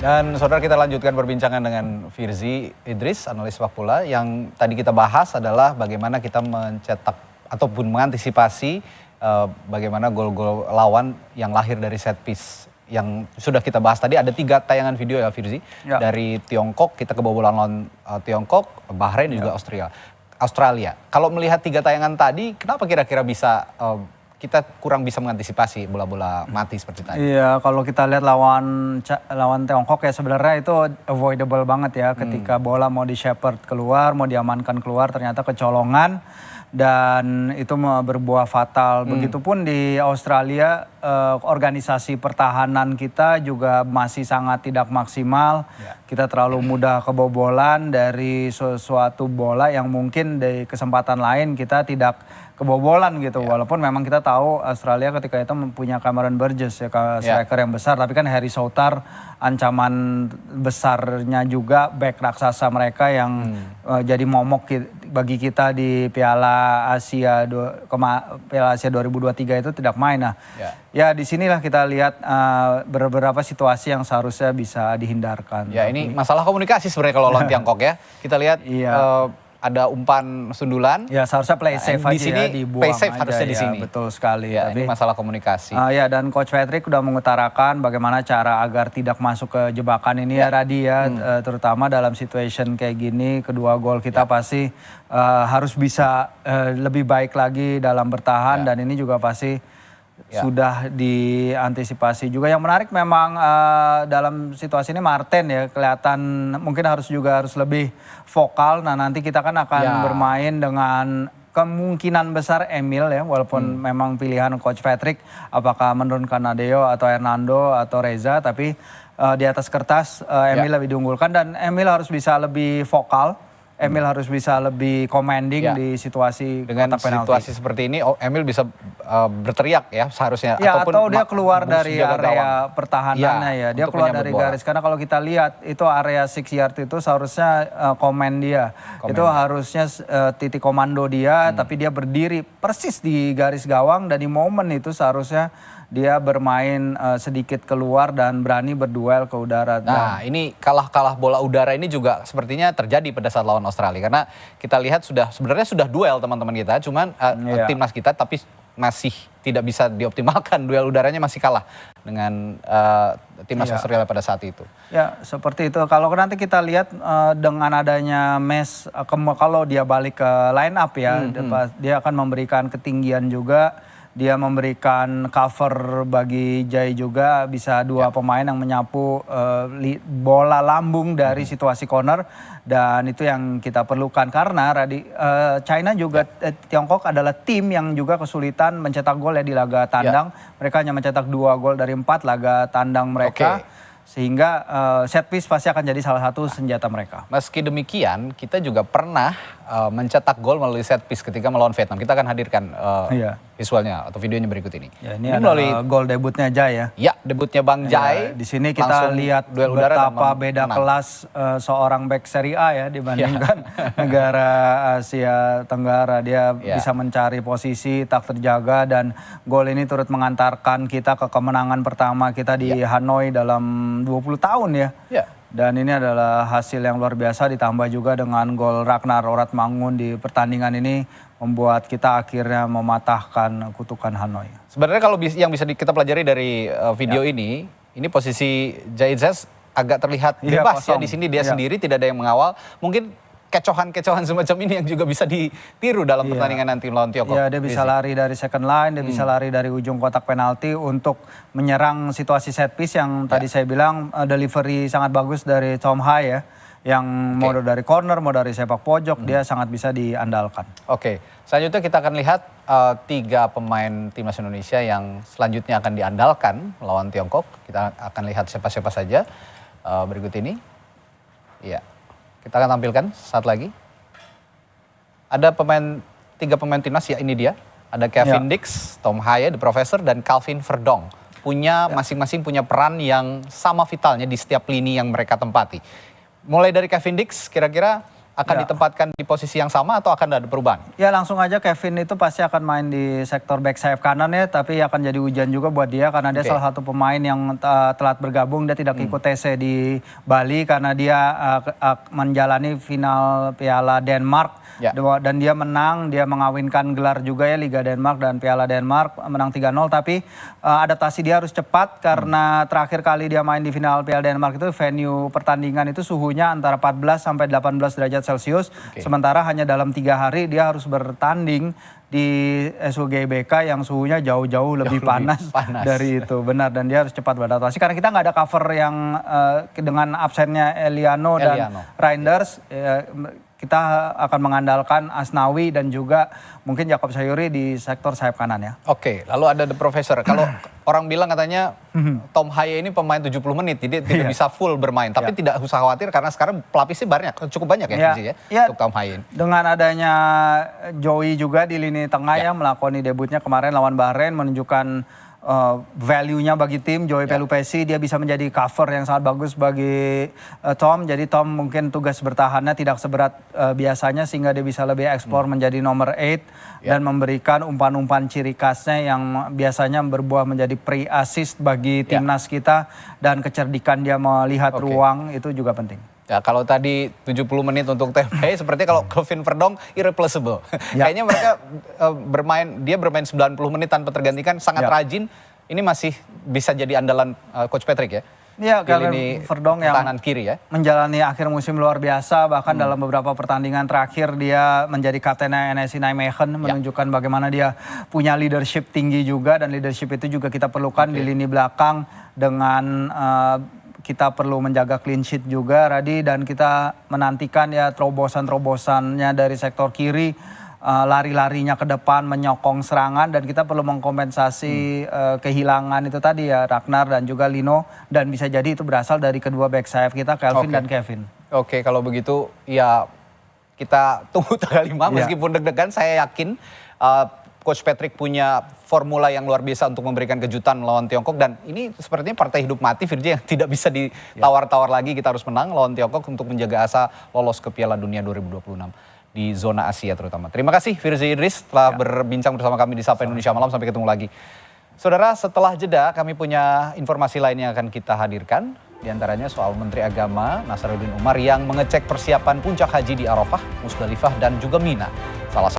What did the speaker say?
Dan saudara, kita lanjutkan perbincangan dengan Firzi Idris, analis sepak bola. Yang tadi kita bahas adalah bagaimana kita mencetak ataupun mengantisipasi bagaimana gol-gol lawan yang lahir dari set piece. Yang sudah kita bahas tadi, ada 3 tayangan video ya Firzi. Ya. Dari Tiongkok, kita kebobolan lawan Tiongkok, Bahrain dan juga Australia. Kalau melihat 3 tayangan tadi, kenapa kira-kira bisa kita kurang bisa mengantisipasi bola-bola mati seperti tadi? Iya, kalau kita lihat lawan Tiongkok ya sebenarnya itu avoidable banget ya. Ketika bola mau di-shepherd keluar, mau diamankan keluar, ternyata kecolongan dan itu berbuah fatal. Begitupun di Australia, organisasi pertahanan kita juga masih sangat tidak maksimal. Kita terlalu mudah kebobolan dari suatu bola yang mungkin di kesempatan lain kita tidak kebobolan gitu. Walaupun memang kita tahu Australia ketika itu punya Cameron Burgess ya, striker yang besar, tapi kan Harry Souttar ancaman besarnya juga, back raksasa mereka yang jadi momok bagi kita di Piala Asia 2023 itu tidak main. Nah, ya disinilah kita lihat beberapa situasi yang seharusnya bisa dihindarkan. Ya, ini masalah komunikasi sebenarnya kalau lawan Tiongkok ya. Kita lihat ada umpan sundulan. Ya seharusnya play safe di aja sini, ya, dibuang play safe aja, harusnya di sini. Betul sekali. Ya, ini masalah komunikasi. Ya, dan Coach Patrick udah mengutarakan bagaimana cara agar tidak masuk ke jebakan ini ya Radi ya. Terutama dalam situation kayak gini, kedua gol kita pasti harus bisa lebih baik lagi dalam bertahan. Dan ini juga pasti sudah diantisipasi juga. Yang menarik memang dalam situasi ini Martin ya, kelihatan mungkin harus lebih vokal. Nah nanti kita kan akan bermain dengan kemungkinan besar Emil ya, walaupun memang pilihan Coach Patrick apakah menurunkan Nadeo atau Hernando atau Reza, tapi di atas kertas Emil lebih diunggulkan dan Emil harus bisa lebih vokal. Emil harus bisa lebih commanding di situasi dengan situasi seperti ini. Emil bisa berteriak ya seharusnya. Ya, atau dia keluar dari area pertahanannya ya. Dia keluar dari garis. Karena kalau kita lihat itu area 6 yard itu seharusnya command dia. Itu harusnya titik komando dia. Tapi dia berdiri persis di garis gawang. Dan di momen itu seharusnya dia bermain sedikit keluar dan berani berduel ke udara. Nah ini kalah bola udara ini juga sepertinya terjadi pada saat lawan Australia. Karena kita lihat sebenarnya sudah duel teman-teman kita. Cuman timnas kita tapi masih tidak bisa dioptimalkan. Duel udaranya masih kalah dengan timnas Australia pada saat itu. Ya seperti itu. Kalau nanti kita lihat dengan adanya Mes, kalau dia balik ke line up ya, dia akan memberikan ketinggian juga. Dia memberikan cover bagi Jai juga, bisa 2 pemain yang menyapu bola lambung dari situasi corner. Dan itu yang kita perlukan karena China juga Tiongkok adalah tim yang juga kesulitan mencetak gol ya di laga tandang. Mereka hanya mencetak 2 gol dari 4 laga tandang mereka. Sehingga set piece pasti akan jadi salah satu senjata mereka. Meski demikian, kita juga pernah mencetak gol melalui set piece ketika melawan Vietnam. Kita akan hadirkan visualnya atau videonya berikut ini. Ya, ini melalui gol debutnya Jai ya. Ya, debutnya Bang Jai. Di sini kita lihat betapa beda kelas seorang back Serie A ya dibandingkan negara Asia Tenggara. Dia bisa mencari posisi, tak terjaga, dan gol ini turut mengantarkan kita ke kemenangan pertama kita di Hanoi dalam 20 tahun ya. Dan ini adalah hasil yang luar biasa, ditambah juga dengan gol Ragnar Oratmangun di pertandingan ini membuat kita akhirnya mematahkan kutukan Hanoi. Sebenarnya kalau yang bisa kita pelajari dari video ini posisi Jai Zes agak terlihat bebas ya di sini, dia sendiri, tidak ada yang mengawal. Mungkin kecohan-kecohan semacam ini yang juga bisa ditiru dalam pertandingan nanti melawan Tiongkok. Iya, dia bisa lari dari second line, dia bisa lari dari ujung kotak penalti untuk menyerang situasi set piece yang tadi saya bilang delivery sangat bagus dari Tom Hai ya. Yang mau dari corner, mau dari sepak pojok, dia sangat bisa diandalkan. Selanjutnya kita akan lihat 3 pemain timnas Indonesia yang selanjutnya akan diandalkan melawan Tiongkok. Kita akan lihat siapa-siapa saja berikut ini. Iya. Kita akan tampilkan saat lagi. Ada 3 pemain timnas ya, ini dia. Ada Kevin Dix, Tom Haye, The Professor, dan Calvin Verdong. Masing-masing punya peran yang sama vitalnya di setiap lini yang mereka tempati. Mulai dari Kevin Dix, kira-kira akan Ya. ditempatkan di posisi yang sama atau akan ada perubahan? Ya langsung aja Kevin itu pasti akan main di sektor back sayap kanan ya, tapi akan jadi ujian juga buat dia karena dia Oke. salah satu pemain yang telat bergabung. Dia tidak ikut TC di Bali karena dia menjalani final Piala Denmark. Ya. Dan dia menang, dia mengawinkan gelar juga ya Liga Denmark dan Piala Denmark, menang 3-0, tapi adaptasi dia harus cepat karena terakhir kali dia main di final Piala Denmark itu venue pertandingan itu suhunya antara 14 sampai 18 derajat Celcius. Oke. Sementara hanya dalam 3 hari dia harus bertanding di SUGBK yang suhunya jauh-jauh lebih panas dari itu. Benar, dan dia harus cepat beradaptasi karena kita nggak ada cover yang dengan absennya Eliano dan Reinders. Kita akan mengandalkan Asnawi dan juga mungkin Jakob Sayuri di sektor sayap kanan ya. Oke, lalu ada The Professor. Kalau orang bilang katanya Tom Haye ini pemain 70 menit, jadi tidak bisa full bermain. Tapi tidak usah khawatir karena sekarang pelapisnya cukup banyak ya, Fiji, untuk Tom Haye. Dengan adanya Joey juga di lini tengah ya melakoni debutnya kemarin lawan Bahrain, menunjukkan value-nya bagi tim. Joey Pelupesi dia bisa menjadi cover yang sangat bagus bagi Tom. Jadi Tom mungkin tugas bertahannya tidak seberat biasanya sehingga dia bisa lebih eksplor menjadi nomor 8 dan memberikan umpan-umpan ciri khasnya yang biasanya berbuah menjadi pre-assist bagi timnas kita, dan kecerdikan dia melihat ruang itu juga penting. Ya, kalau tadi 70 menit untuk TP, sepertinya kalau Kelvin Verdong irreplaceable. Kayaknya mereka dia bermain 90 menit tanpa tergantikan, sangat rajin. Ini masih bisa jadi andalan Coach Patrick ya? Iya, Kelvin Verdong yang kanan kiri ya. menjalani akhir musim luar biasa, bahkan dalam beberapa pertandingan terakhir dia menjadi kaptennya NSI Nijmegen, menunjukkan bagaimana dia punya leadership tinggi juga, dan leadership itu juga kita perlukan di lini belakang dengan kita perlu menjaga clean sheet juga, Radi, dan kita menantikan ya terobosan-terobosannya dari sektor kiri, lari-larinya ke depan, menyokong serangan, dan kita perlu mengkompensasi kehilangan itu tadi ya, Ragnar dan juga Lino, dan bisa jadi itu berasal dari kedua back sayap kita, Kelvin dan Kevin. Oke, kalau begitu ya kita tunggu tanggal 5 meskipun deg-degan, saya yakin Coach Patrick punya formula yang luar biasa untuk memberikan kejutan melawan Tiongkok, dan ini sepertinya partai hidup mati Virgi yang tidak bisa ditawar-tawar lagi. Kita harus menang lawan Tiongkok untuk menjaga asa lolos ke Piala Dunia 2026 di zona Asia terutama. Terima kasih Virgi Idris telah berbincang bersama kami di Sapa Indonesia Malam. Sampai ketemu lagi. Saudara, setelah jeda kami punya informasi lain yang akan kita hadirkan. Di antaranya soal Menteri Agama Nasaruddin Umar yang mengecek persiapan puncak haji di Arafah, Musdalifah dan juga Mina. Salah